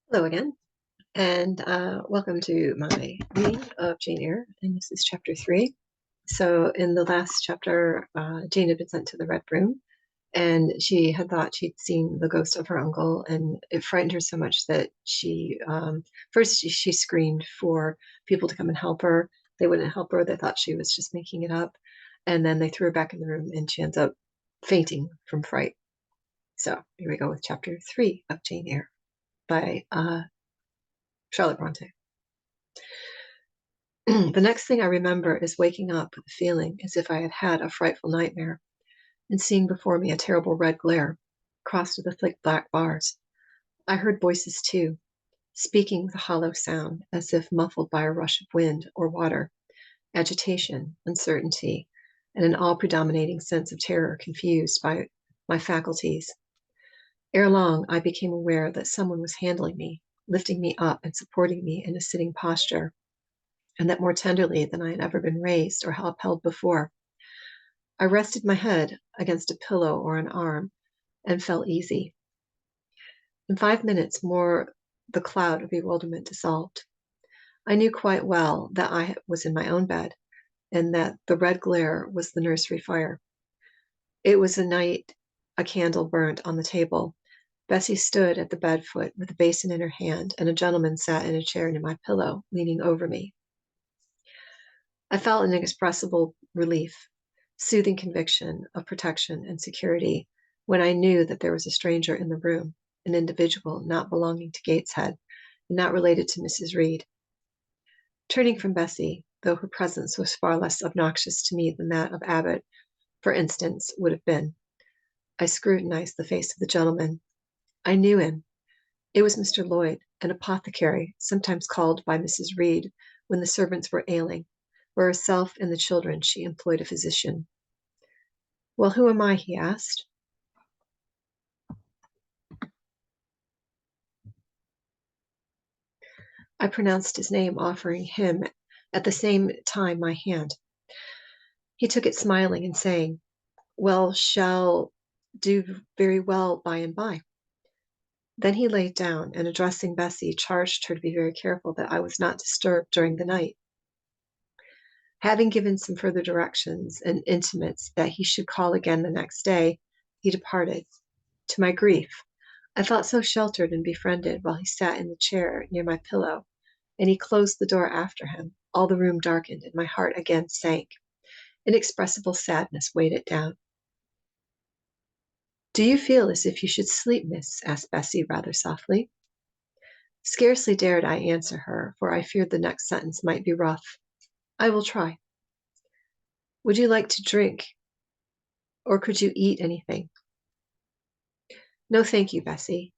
Hello again, and welcome to my reading of Jane Eyre, and this is chapter 3. So, in the last chapter, Jane had been sent to the Red Room, and she had thought she'd seen the ghost of her uncle, and it frightened her so much that she screamed for people to come and help her. They wouldn't help her, they thought she was just making it up, and then they threw her back in the room, and she ends up fainting from fright. So, here we go with chapter 3 of Jane Eyre by Charlotte Bronte. The next thing I remember is waking up with a feeling as if I had had a frightful nightmare and seeing before me a terrible red glare crossed with the thick black bars. I heard voices too, speaking with a hollow sound as if muffled by a rush of wind or water, agitation, uncertainty, and an all-predominating sense of terror confused by my faculties. Ere long, I became aware that someone was handling me, lifting me up and supporting me in a sitting posture, and that more tenderly than I had ever been raised or upheld before. I rested my head against a pillow or an arm and felt easy. In 5 minutes more, the cloud of bewilderment dissolved. I knew quite well that I was in my own bed and that the red glare was the nursery fire. It was a night a candle burnt on the table. Bessie stood at the bed foot with a basin in her hand, and a gentleman sat in a chair near my pillow, leaning over me. I felt an inexpressible relief, soothing conviction of protection and security when I knew that there was a stranger in the room, an individual not belonging to Gateshead and not related to Mrs. Reed. Turning from Bessie, though her presence was far less obnoxious to me than that of Abbott, for instance, would have been, I scrutinized the face of the gentleman. I knew him. It was Mr. Lloyd, an apothecary, sometimes called by Mrs. Reed when the servants were ailing. For herself and the children, she employed a physician. Well, who am I? He asked. I pronounced his name, offering him at the same time my hand. He took it smiling and saying, well, shall do very well by and by. Then he laid down and addressing Bessie, charged her to be very careful that I was not disturbed during the night. Having given some further directions and intimates that he should call again the next day, he departed. To my grief, I felt so sheltered and befriended while he sat in the chair near my pillow, and he closed the door after him. All the room darkened, and my heart again sank. Inexpressible sadness weighed it down. Do you feel as if you should sleep, miss? Asked Bessie rather softly. Scarcely dared I answer her, for I feared the next sentence might be rough. I will try. Would you like to drink? Or could you eat anything? No, thank you, Bessie.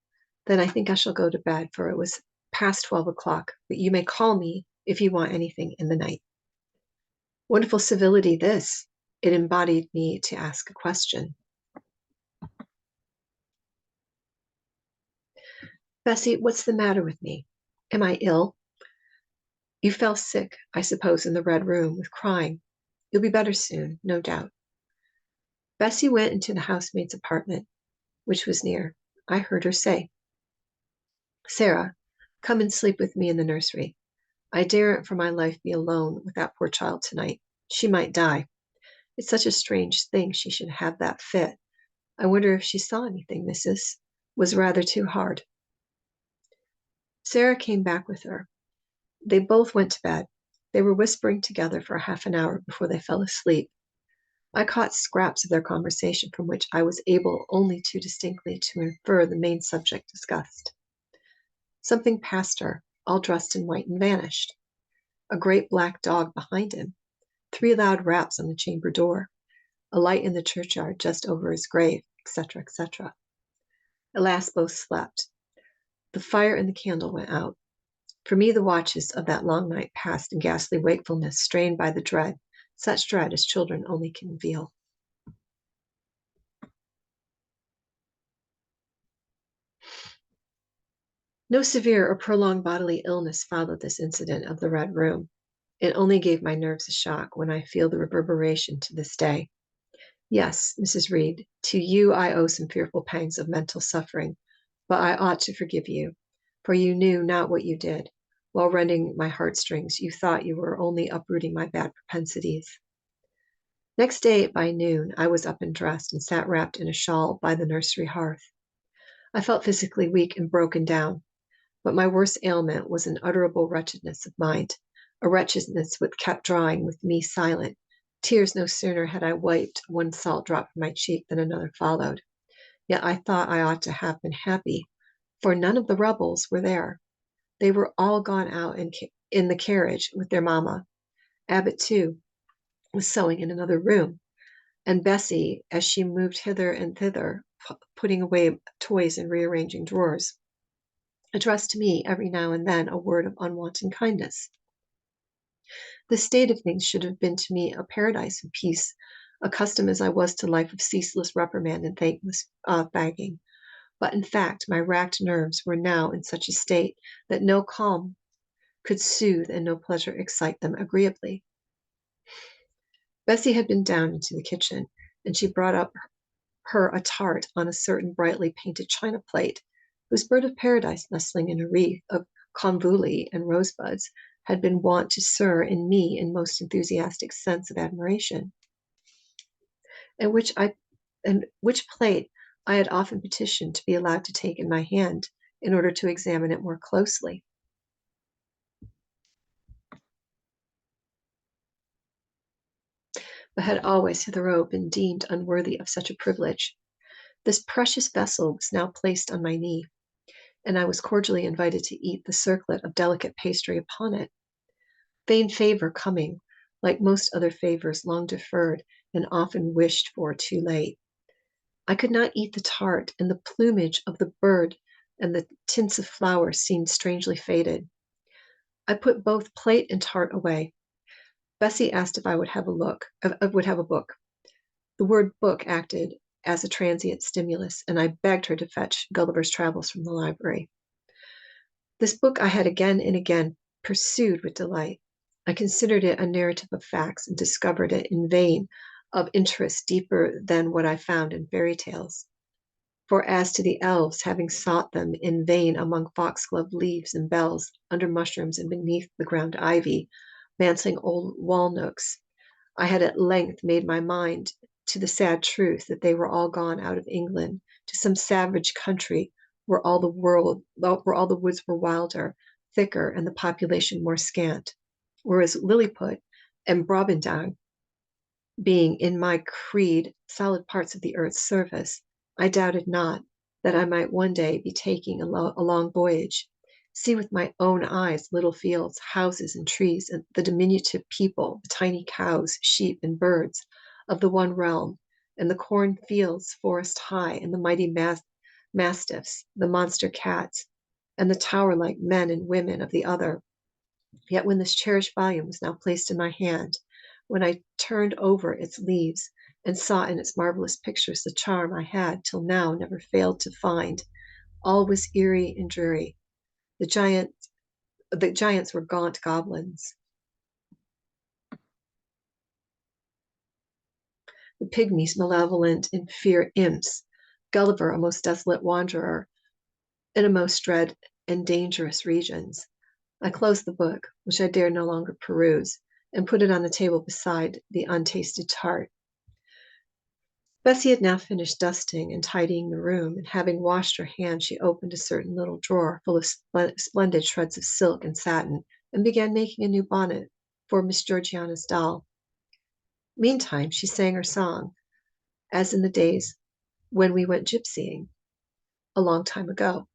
Then I think I shall go to bed, for it was past 12 o'clock, but you may call me if you want anything in the night. Wonderful civility, this. It embodied me to ask a question. Bessie, what's the matter with me? Am I ill? You fell sick, I suppose, in the Red Room with crying. You'll be better soon, no doubt. Bessie went into the housemaid's apartment, which was near. I heard her say, Sarah, come and sleep with me in the nursery. I daren't for my life be alone with that poor child tonight. She might die. It's such a strange thing she should have that fit. I wonder if she saw anything, missus. Was rather too hard. Sarah came back with her. They both went to bed. They were whispering together for half an hour before they fell asleep. I caught scraps of their conversation from which I was able only too distinctly to infer the main subject discussed. Something passed her, all dressed in white, and vanished. A great black dog behind him. 3 loud raps on the chamber door. A light in the churchyard just over his grave, etc., etc. At last both slept. The fire and the candle went out. For me, the watches of that long night passed in ghastly wakefulness, strained by the dread, such dread as children only can feel. No severe or prolonged bodily illness followed this incident of the Red Room. It only gave my nerves a shock when I feel the reverberation to this day. Yes, Mrs. Reed, to you I owe some fearful pangs of mental suffering, but I ought to forgive you. for you knew not what you did. While rending my heartstrings, you thought you were only uprooting my bad propensities. Next day by noon, I was up and dressed and sat wrapped in a shawl by the nursery hearth. I felt physically weak and broken down, but my worst ailment was an unutterable wretchedness of mind, a wretchedness which kept drawing with me silent. Tears no sooner had I wiped one salt drop from my cheek than another followed. Yet I thought I ought to have been happy, for none of the rebels were there. They were all gone out in the carriage with their mamma. Abbott, too, was sewing in another room, and Bessie, as she moved hither and thither, putting away toys and rearranging drawers, addressed to me every now and then a word of unwonted kindness. This state of things should have been to me a paradise of peace, accustomed as I was to life of ceaseless reprimand and thankless begging. But in fact, my racked nerves were now in such a state that no calm could soothe and no pleasure excite them agreeably. Bessie had been down into the kitchen, and she brought up her a tart on a certain brightly painted china plate, whose bird of paradise, nestling in a wreath of convolvuli and rosebuds, had been wont to stir in me in most enthusiastic sense of admiration, and which plate I had often petitioned to be allowed to take in my hand in order to examine it more closely. But had always hitherto been deemed unworthy of such a privilege. This precious vessel was now placed on my knee, and I was cordially invited to eat the circlet of delicate pastry upon it. Vain favor coming, like most other favors long deferred and often wished for too late. I could not eat the tart, and the plumage of the bird and the tints of flowers seemed strangely faded. I put both plate and tart away. Bessie asked if I would have a book. The word book acted as a transient stimulus, and I begged her to fetch Gulliver's Travels from the library. This book I had again and again pursued with delight. I considered it a narrative of facts and discovered it in vain of interest deeper than what I found in fairy tales. For as to the elves, having sought them in vain among foxglove leaves and bells, under mushrooms and beneath the ground ivy, mantling old wall nooks, I had at length made my mind to the sad truth that they were all gone out of England to some savage country where all the woods were wilder, thicker, and the population more scant. Whereas Lilliput and Brabantang, being in my creed solid parts of the earth's surface, I doubted not that I might one day be taking a long voyage, see with my own eyes little fields, houses, and trees, and the diminutive people, the tiny cows, sheep, and birds of the one realm, and the cornfields forest high, and the mighty mastiffs, the monster cats, and the tower-like men and women of the other. Yet when this cherished volume was now placed in my hand, when I turned over its leaves and saw in its marvelous pictures the charm I had till now never failed to find, all was eerie and dreary. The giants were gaunt goblins. The pygmies malevolent and fear imps. Gulliver a most desolate wanderer in a most dread and dangerous regions. I closed the book, which I dared no longer peruse, and put it on the table beside the untasted tart. Bessie had now finished dusting and tidying the room, and having washed her hands, she opened a certain little drawer full of splendid shreds of silk and satin, and began making a new bonnet for Miss Georgiana's doll. Meantime, she sang her song, as in the days when we went gypsying, a long time ago.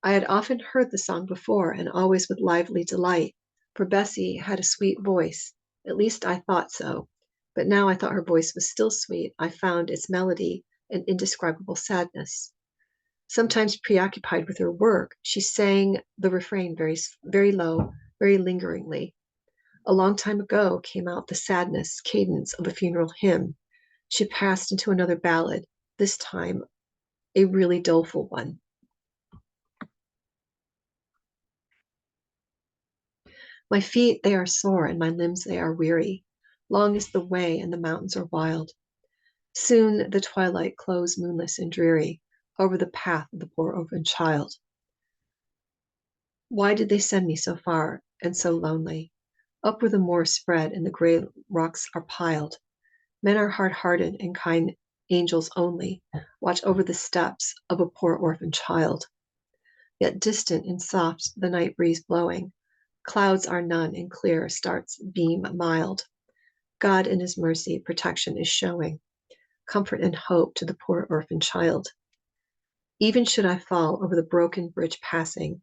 I had often heard the song before, and always with lively delight, for Bessie had a sweet voice, at least I thought so, but now I thought her voice was still sweet. I found its melody an indescribable sadness. Sometimes preoccupied with her work, she sang the refrain very low, very lingeringly. A long time ago came out the sadness cadence of a funeral hymn. She passed into another ballad, this time a really doleful one. My feet, they are sore, and my limbs, they are weary. Long is the way, and the mountains are wild. Soon the twilight close moonless and dreary over the path of the poor orphan child. Why did they send me so far and so lonely? Up where the moors spread and the gray rocks are piled. Men are hard-hearted and kind angels only watch over the steps of a poor orphan child. Yet distant and soft the night breeze blowing. Clouds are none and clear starts beam mild. God in his mercy protection is showing. Comfort and hope to the poor orphan child. Even should I fall over the broken bridge passing,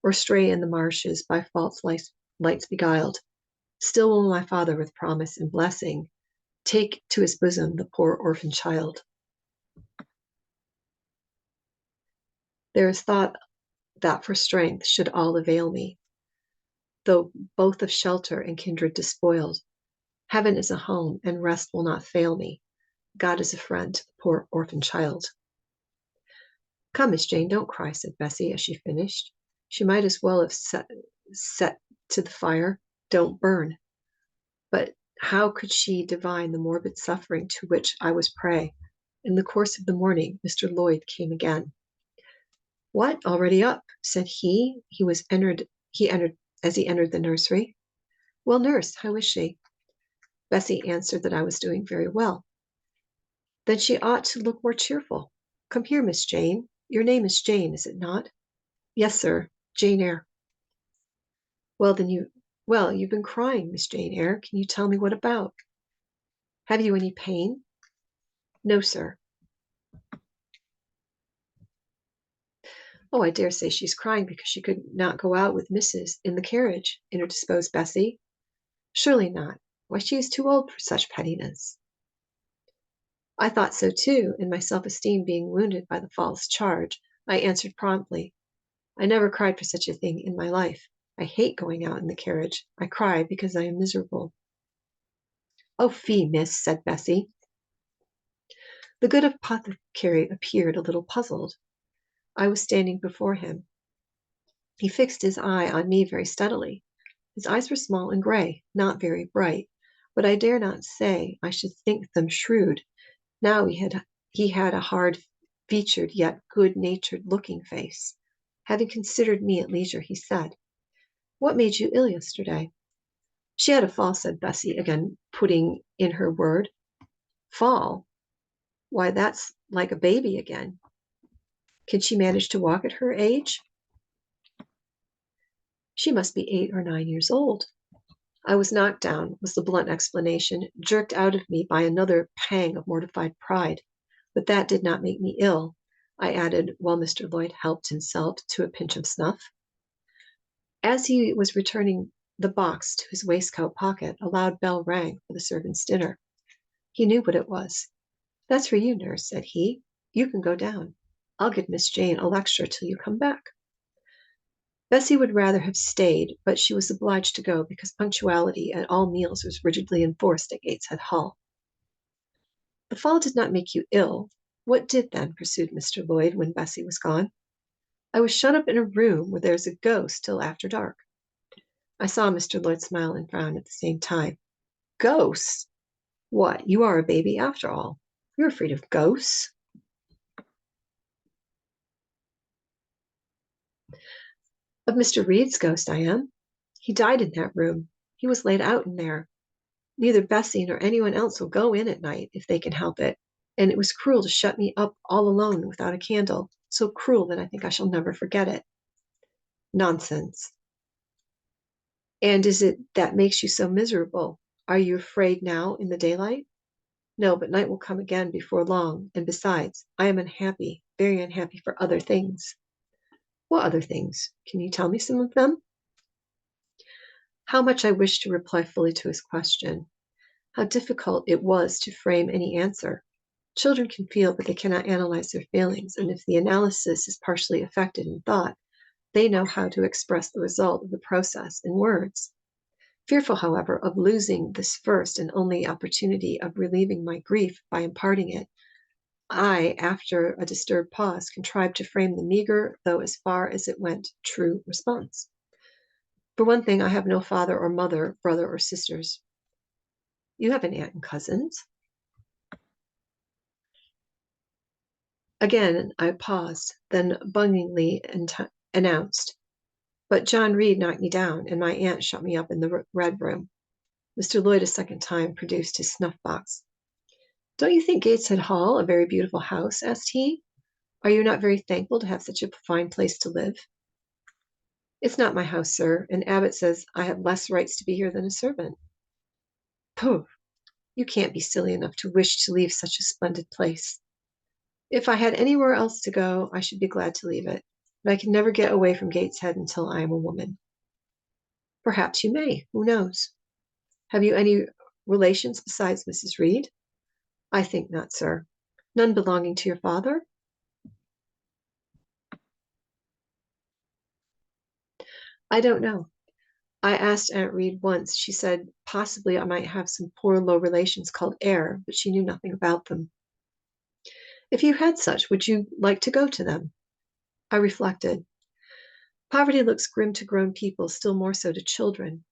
or stray in the marshes by false lights beguiled, still will my Father with promise and blessing take to his bosom the poor orphan child. There is thought that for strength should all avail me, though both of shelter and kindred despoiled. Heaven is a home, and rest will not fail me. God is a friend to the poor orphan child. Come, Miss Jane, don't cry, said Bessie as she finished. She might as well have set to the fire. Don't burn. But how could she divine the morbid suffering to which I was prey? In the course of the morning, Mr. Lloyd came again. What, already up? Said he. He entered as he entered the nursery. Well, nurse, how is she? Bessie answered that I was doing very well. Then she ought to look more cheerful. Come here, Miss Jane. Your name is Jane, is it not? Yes, sir. Jane Eyre. Well, you've been crying, Miss Jane Eyre. Can you tell me what about? Have you any pain? No, sir. Oh, I dare say she's crying because she could not go out with Mrs. in the carriage, interposed Bessie. Surely not. Why, she is too old for such pettiness. I thought so too, and my self-esteem being wounded by the false charge, I answered promptly. I never cried for such a thing in my life. I hate going out in the carriage. I cry because I am miserable. Oh, fie, miss, said Bessie. The good apothecary appeared a little puzzled. I was standing before him. He fixed his eye on me very steadily. His eyes were small and gray, not very bright, but I dare not say I should think them shrewd. Now he had a hard-featured yet good-natured looking face. Having considered me at leisure, he said, What made you ill yesterday? She had a fall, said Bessie, again putting in her word. Fall? Why, that's like a baby again. Can she manage to walk at her age? She must be 8 or 9 years old. I was knocked down, was the blunt explanation, jerked out of me by another pang of mortified pride. But that did not make me ill, I added, while Mr. Lloyd helped himself to a pinch of snuff. As he was returning the box to his waistcoat pocket, a loud bell rang for the servants' dinner. He knew what it was. That's for you, nurse, said he. You can go down. I'll give Miss Jane a lecture till you come back. Bessie would rather have stayed, but she was obliged to go because punctuality at all meals was rigidly enforced at Gateshead Hall. The fall did not make you ill. What did then? Pursued Mr. Lloyd when Bessie was gone. I was shut up in a room where there's a ghost till after dark. I saw Mr. Lloyd smile and frown at the same time. Ghosts? What, you are a baby after all. You're afraid of ghosts? Of Mr. Reed's ghost I am. He died in that room. He was laid out in there. Neither Bessie nor anyone else will go in at night if they can help it. And it was cruel to shut me up all alone without a candle. So cruel that I think I shall never forget it. Nonsense. And is it that makes you so miserable? Are you afraid now in the daylight? No, but night will come again before long. And besides, I am unhappy, very unhappy for other things. What other things? Can you tell me some of them? How much I wished to reply fully to his question. How difficult it was to frame any answer. Children can feel, but they cannot analyze their feelings, and if the analysis is partially effected in thought, they know how to express the result of the process in words. Fearful, however, of losing this first and only opportunity of relieving my grief by imparting it, I, after a disturbed pause, contrived to frame the meager, though as far as it went, true response. For one thing, I have no father or mother, brother or sisters. You have an aunt and cousins. Again, I paused, then bungingly announced, But John Reed knocked me down, and my aunt shut me up in the red room. Mr. Lloyd a second time produced his snuff box. Don't you think Gateshead Hall a very beautiful house? Asked he. Are you not very thankful to have such a fine place to live? It's not my house, sir, and Abbott says I have less rights to be here than a servant. Pooh! You can't be silly enough to wish to leave such a splendid place. If I had anywhere else to go, I should be glad to leave it, but I can never get away from Gateshead until I am a woman. Perhaps you may. Who knows? Have you any relations besides Mrs. Reed? I think not, sir. None belonging to your father? I don't know. I asked Aunt Reed once. She said possibly I might have some poor low relations called Eyre, but she knew nothing about them. If you had such, would you like to go to them? I reflected. Poverty looks grim to grown people, still more so to children.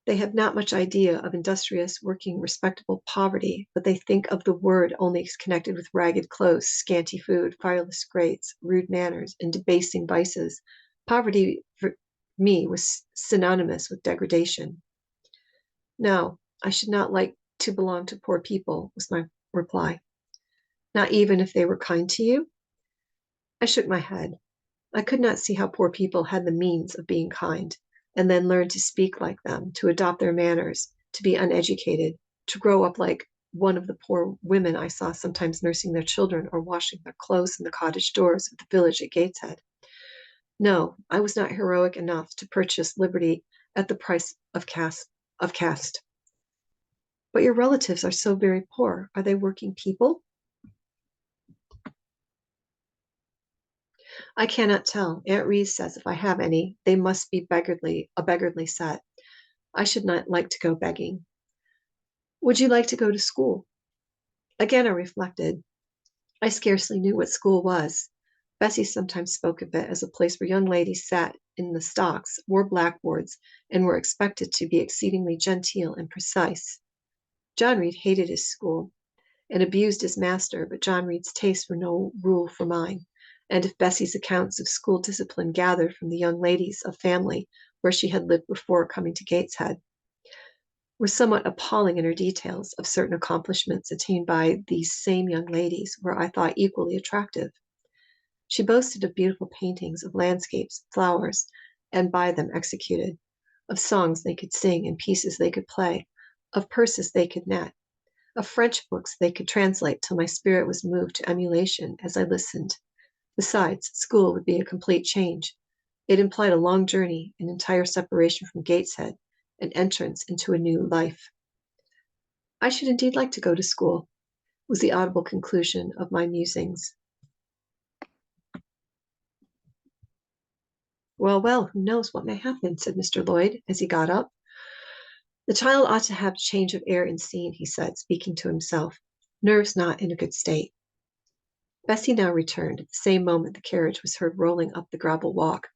They have not much idea of industrious, working, respectable poverty, but they think of the word only as connected with ragged clothes, scanty food, fireless grates, rude manners, and debasing vices. Poverty, for me, was synonymous with degradation. No, I should not like to belong to poor people, was my reply. Not even if they were kind to you? I shook my head. I could not see how poor people had the means of being kind, and then learn to speak like them, to adopt their manners, to be uneducated, to grow up like one of the poor women I saw sometimes nursing their children or washing their clothes in the cottage doors of the village at Gateshead. No, I was not heroic enough to purchase liberty at the price of caste. But your relatives are so very poor. Are they working people? I cannot tell. Aunt Reed says if I have any, they must be a beggarly set. I should not like to go begging. Would you like to go to school? Again I reflected. I scarcely knew what school was. Bessie sometimes spoke of it as a place where young ladies sat in the stocks, wore blackboards, and were expected to be exceedingly genteel and precise. John Reed hated his school and abused his master, but John Reed's tastes were no rule for mine. And if Bessie's accounts of school discipline gathered from the young ladies of family where she had lived before coming to Gateshead were somewhat appalling in her details of certain accomplishments attained by these same young ladies were, I thought, equally attractive. She boasted of beautiful paintings of landscapes, flowers, and by them executed, of songs they could sing and pieces they could play, of purses they could knit, of French books they could translate till my spirit was moved to emulation as I listened. Besides, school would be a complete change. It implied a long journey, an entire separation from Gateshead, an entrance into a new life. I should indeed like to go to school, was the audible conclusion of my musings. Well, well, who knows what may happen, said Mr. Lloyd as he got up. The child ought to have change of air and scene, he said, speaking to himself. Nerves not in a good state. Bessie now returned. At the same moment the carriage was heard rolling up the gravel walk.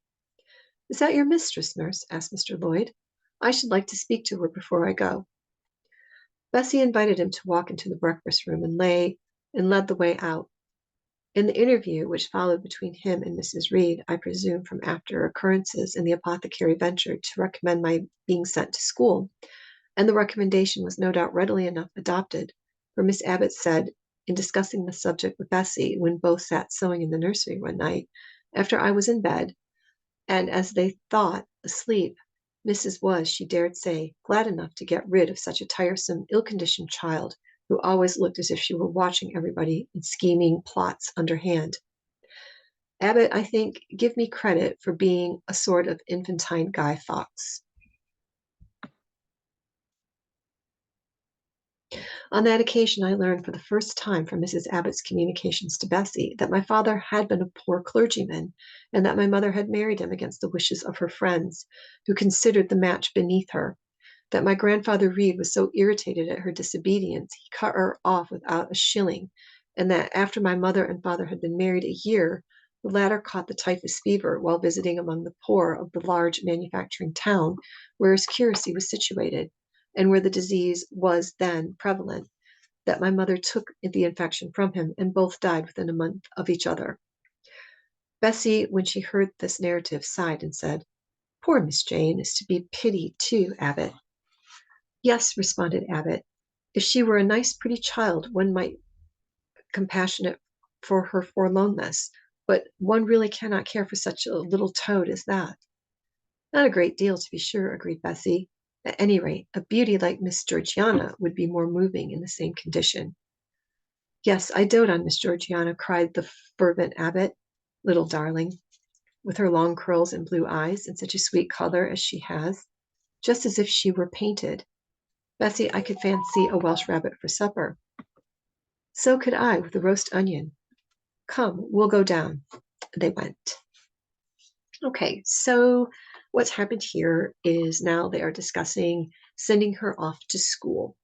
Is that your mistress, nurse? Asked Mr. Lloyd. I should like to speak to her before I go. Bessie invited him to walk into the breakfast room and led the way out. In the interview which followed between him and Mrs. Reed, I presume from after occurrences, and the apothecary ventured to recommend my being sent to school, and the recommendation was no doubt readily enough adopted, for Miss Abbott said, in discussing the subject with Bessie, when both sat sewing in the nursery one night, after I was in bed, and as they thought asleep, Mrs. was, she dared say, glad enough to get rid of such a tiresome, ill-conditioned child, who always looked as if she were watching everybody and scheming plots underhand. Abbott, I think, give me credit for being a sort of infantine Guy Fawkes. On that occasion, I learned for the first time from Mrs. Abbott's communications to Bessie that my father had been a poor clergyman, and that my mother had married him against the wishes of her friends, who considered the match beneath her, that my grandfather Reed was so irritated at her disobedience he cut her off without a shilling, and that after my mother and father had been married a year, the latter caught the typhus fever while visiting among the poor of the large manufacturing town where his curacy was situated, and where the disease was then prevalent, that my mother took the infection from him, and both died within a month of each other. Bessie, when she heard this narrative, sighed and said, Poor Miss Jane is to be pitied too, Abbot. Yes, responded Abbot. If she were a nice, pretty child, one might be compassionate for her forlornness, but one really cannot care for such a little toad as that. Not a great deal, to be sure, agreed Bessie. At any rate, a beauty like Miss Georgiana would be more moving in the same condition. Yes, I dote on Miss Georgiana, cried the fervent Abbot. Little darling, with her long curls and blue eyes, and such a sweet color as she has, just as if she were painted. Bessie, I could fancy a Welsh rabbit for supper. So could I, with a roast onion. Come, we'll go down. They went. Okay, so what's happened here is now they are discussing sending her off to school.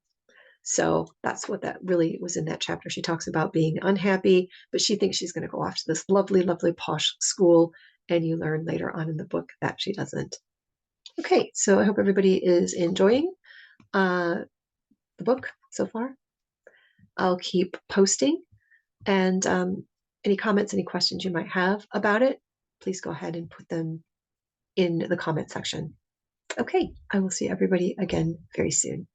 So that's what that really was in that chapter. She talks about being unhappy, but she thinks she's going to go off to this lovely, lovely posh school. And you learn later on in the book that she doesn't. Okay, so I hope everybody is enjoying the book so far. I'll keep posting. And any comments, any questions you might have about it, please go ahead and put them in the comment section. Okay, I will see everybody again very soon.